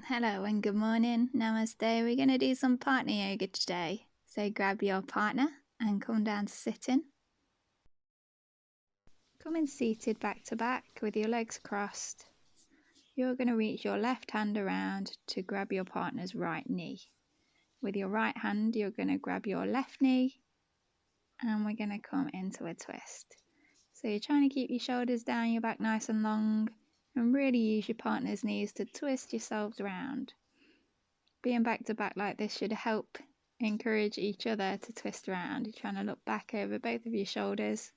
Hello and good morning. Namaste. We're going to do some partner yoga today. So grab your partner and come down to sitting. Come in seated back to back with your legs crossed. You're going to reach your left hand around to grab your partner's right knee. With your right hand, you're going to grab your left knee and we're going to come into a twist. So you're trying to keep your shoulders down, your back nice and long, and really use your partner's knees to twist yourselves around. Being back to back like this should help encourage each other to twist around. You're trying to look back over both of your shoulders.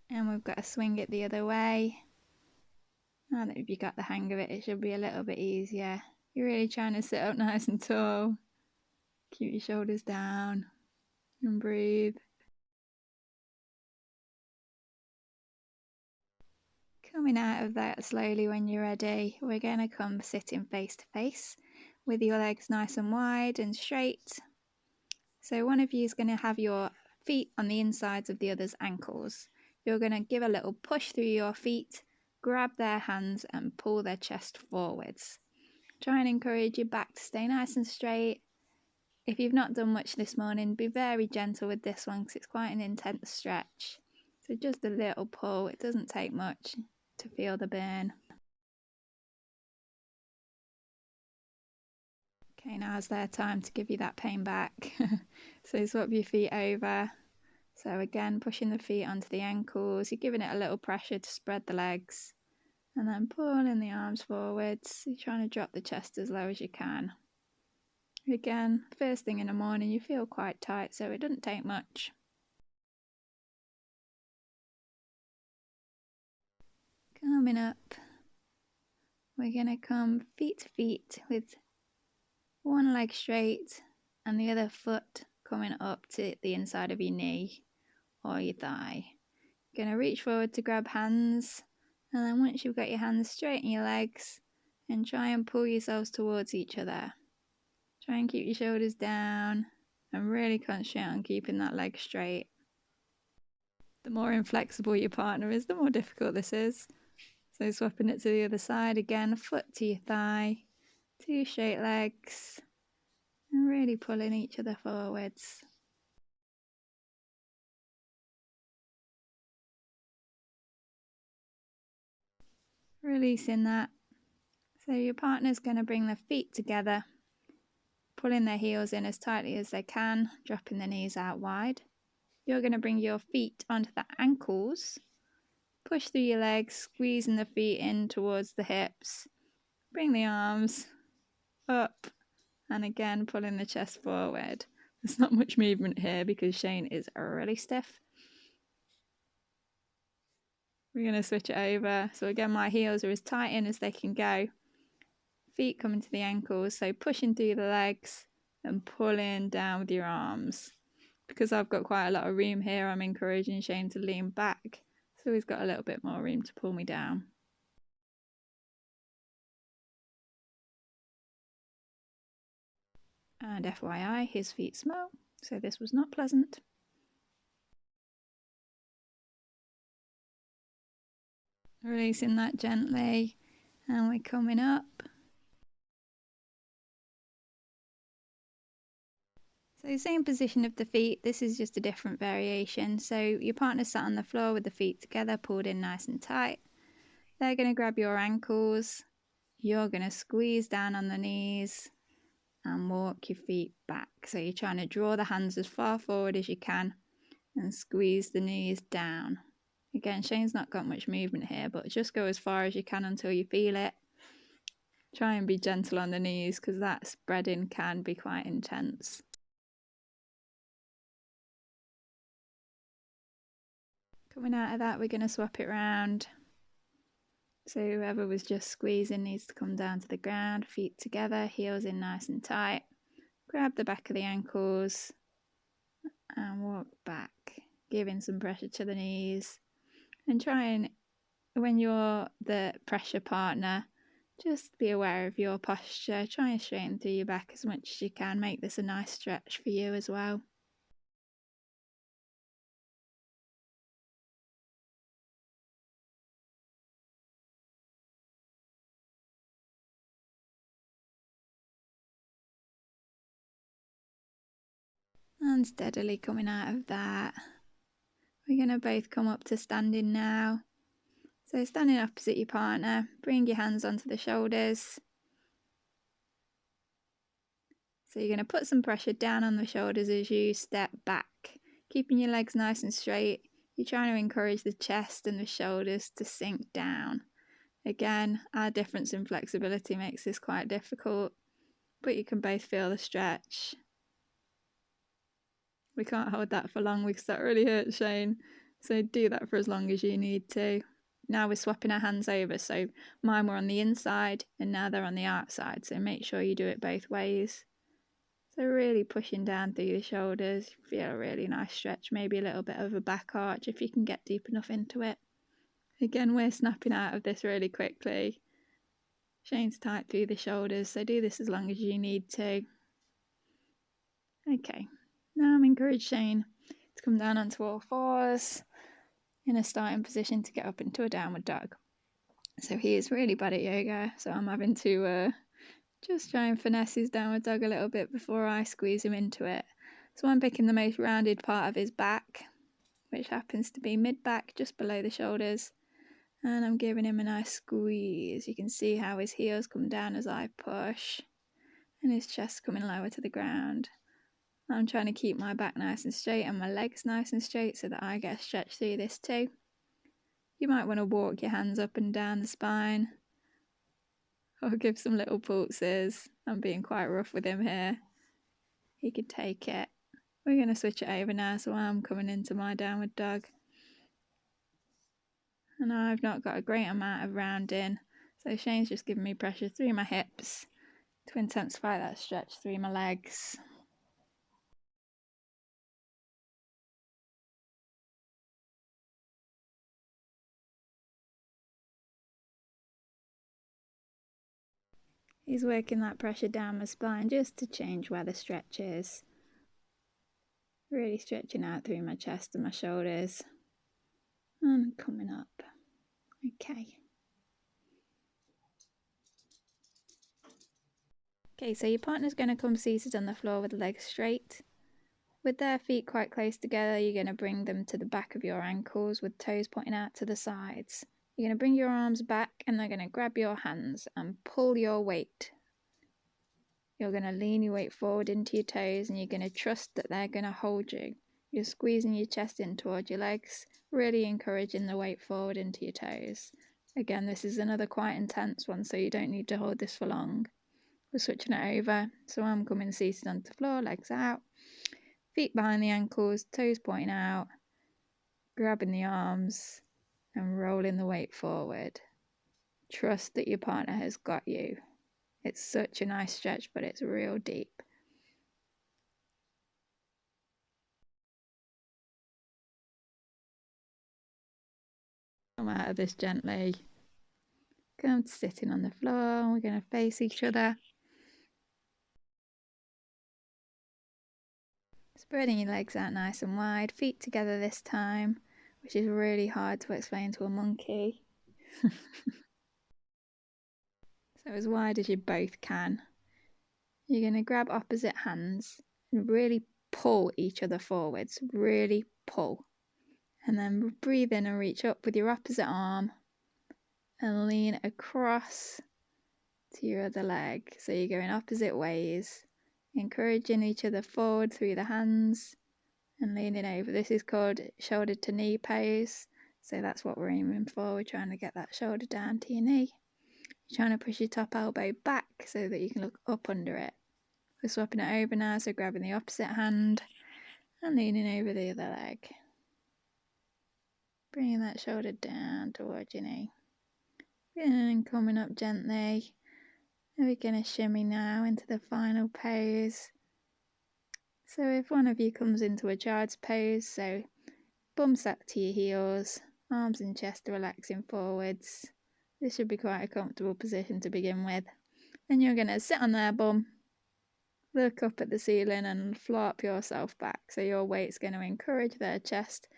And we've got to swing it the other way. Now that you've got the hang of it, it should be a little bit easier. You're really trying to sit up nice and tall. Keep your shoulders down and breathe. Coming out of that slowly when you're ready, we're going to come sitting face to face with your legs nice and wide and straight. So one of you is going to have your feet on the insides of the other's ankles. You're going to give a little push through your feet, grab their hands and pull their chest forwards. Try and encourage your back to stay nice and straight. If you've not done much this morning, be very gentle with this one because it's quite an intense stretch. So just a little pull, it doesn't take much to feel the burn. Okay, now's their time to give you that pain back. So swap your feet over. So again, pushing the feet onto the ankles, you're giving it a little pressure to spread the legs, and then pulling the arms forwards. You're trying to drop the chest as low as you can. Again, first thing in the morning, you feel quite tight, so it doesn't take much. Coming up, we're going to come feet to feet with one leg straight and the other foot coming up to the inside of your knee or your thigh. Going to reach forward to grab hands, and then once you've got your hands, straighten your legs and try and pull yourselves towards each other. Try and keep your shoulders down and really concentrate on keeping that leg straight. The more inflexible your partner is, the more difficult this is. So swapping it to the other side again, foot to your thigh, two straight legs, and really pulling each other forwards. Releasing that. So your partner's going to bring their feet together, pulling their heels in as tightly as they can, dropping the knees out wide. You're going to bring your feet onto the ankles, push through your legs, squeezing the feet in towards the hips. Bring the arms up, and again pulling the chest forward. There's not much movement here because Shane is really stiff. We're going to switch it over. So again, my heels are as tight in as they can go. Feet coming to the ankles, so pushing through the legs and pulling down with your arms. Because I've got quite a lot of room here, I'm encouraging Shane to lean back so he's got a little bit more room to pull me down. And FYI, his feet smell, so this was not pleasant. Releasing that gently, and we're coming up. So same position of the feet, this is just a different variation. So your partner sat on the floor with the feet together, pulled in nice and tight. They're going to grab your ankles. You're going to squeeze down on the knees and walk your feet back. So you're trying to draw the hands as far forward as you can and squeeze the knees down. Again, Shane's not got much movement here, but just go as far as you can until you feel it. Try and be gentle on the knees because that spreading can be quite intense. Coming out of that, we're going to swap it round. So whoever was just squeezing needs to come down to the ground, feet together, heels in nice and tight. Grab the back of the ankles and walk back, giving some pressure to the knees. And try and, when you're the pressure partner, just be aware of your posture. Try and straighten through your back as much as you can. Make this a nice stretch for you as well. And steadily coming out of that. We're going to both come up to standing now. So standing opposite your partner, bring your hands onto the shoulders. So you're going to put some pressure down on the shoulders as you step back, keeping your legs nice and straight. You're trying to encourage the chest and the shoulders to sink down. Again, our difference in flexibility makes this quite difficult, but you can both feel the stretch. We can't hold that for long because that really hurts Shane. So do that for as long as you need to. Now we're swapping our hands over. So mine were on the inside and now they're on the outside. So make sure you do it both ways. So really pushing down through the shoulders. Feel a really nice stretch. Maybe a little bit of a back arch if you can get deep enough into it. Again, we're snapping out of this really quickly. Shane's tight through the shoulders. So do this as long as you need to. Okay. Now I'm encouraging Shane to come down onto all fours in a starting position to get up into a downward dog. So he is really bad at yoga, so I'm having to just try and finesse his downward dog a little bit before I squeeze him into it. So I'm picking the most rounded part of his back, which happens to be mid-back, just below the shoulders, and I'm giving him a nice squeeze. You can see how his heels come down as I push, and his chest coming lower to the ground. I'm trying to keep my back nice and straight and my legs nice and straight so that I get stretched through this too. You might want to walk your hands up and down the spine or give some little pulses. I'm being quite rough with him here. He could take it. We're going to switch it over now, so I'm coming into my downward dog. And I've not got a great amount of rounding, so Shane's just giving me pressure through my hips to intensify that stretch through my legs. He's working that pressure down my spine just to change where the stretch is. Really stretching out through my chest and my shoulders. And coming up. Okay. Okay, so your partner's going to come seated on the floor with the legs straight. With their feet quite close together, you're going to bring them to the back of your ankles with toes pointing out to the sides. You're going to bring your arms back and they're going to grab your hands and pull your weight. You're going to lean your weight forward into your toes and you're going to trust that they're going to hold you. You're squeezing your chest in towards your legs, really encouraging the weight forward into your toes. Again, this is another quite intense one, so you don't need to hold this for long. We're switching it over, so I'm coming seated onto the floor, legs out, feet behind the ankles, toes pointing out, grabbing the arms and rolling the weight forward. Trust that your partner has got you. It's such a nice stretch, but it's real deep. Come out of this gently. Come to sitting on the floor. We're going to face each other. Spreading your legs out nice and wide, feet together this time, which is really hard to explain to a monkey. So as wide as you both can. You're going to grab opposite hands and really pull each other forwards, really pull. And then breathe in and reach up with your opposite arm and lean across to your other leg. So you're going opposite ways, encouraging each other forward through the hands and leaning over. This is called shoulder to knee pose. So that's what we're aiming for. We're trying to get that shoulder down to your knee. You're trying to push your top elbow back so that you can look up under it. We're swapping it over now, so grabbing the opposite hand and leaning over the other leg. Bringing that shoulder down towards your knee. And coming up gently. And we're going to shimmy now into the final pose. So if one of you comes into a child's pose, so bum sat to your heels, arms and chest relaxing forwards. This should be quite a comfortable position to begin with. Then you're going to sit on their bum, look up at the ceiling and flop yourself back. So your weight's going to encourage their chest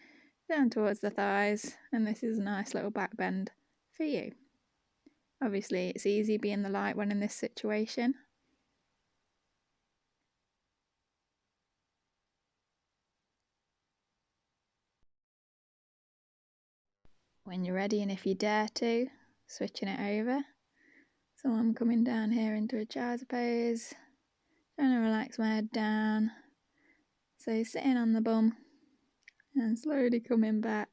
down towards the thighs, and this is a nice little back bend for you. Obviously, it's easy being the light one in this situation. when you're ready and if you dare to, switching it over. So I'm coming down here into a child's pose, trying to relax my head down. So sitting on the bum and slowly coming back.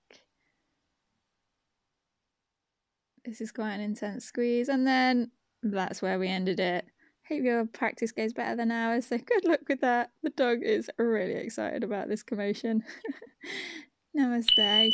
This is quite an intense squeeze, and then that's where we ended it. Hope your practice goes better than ours, so good luck with that. The dog is really excited about this commotion. Namaste.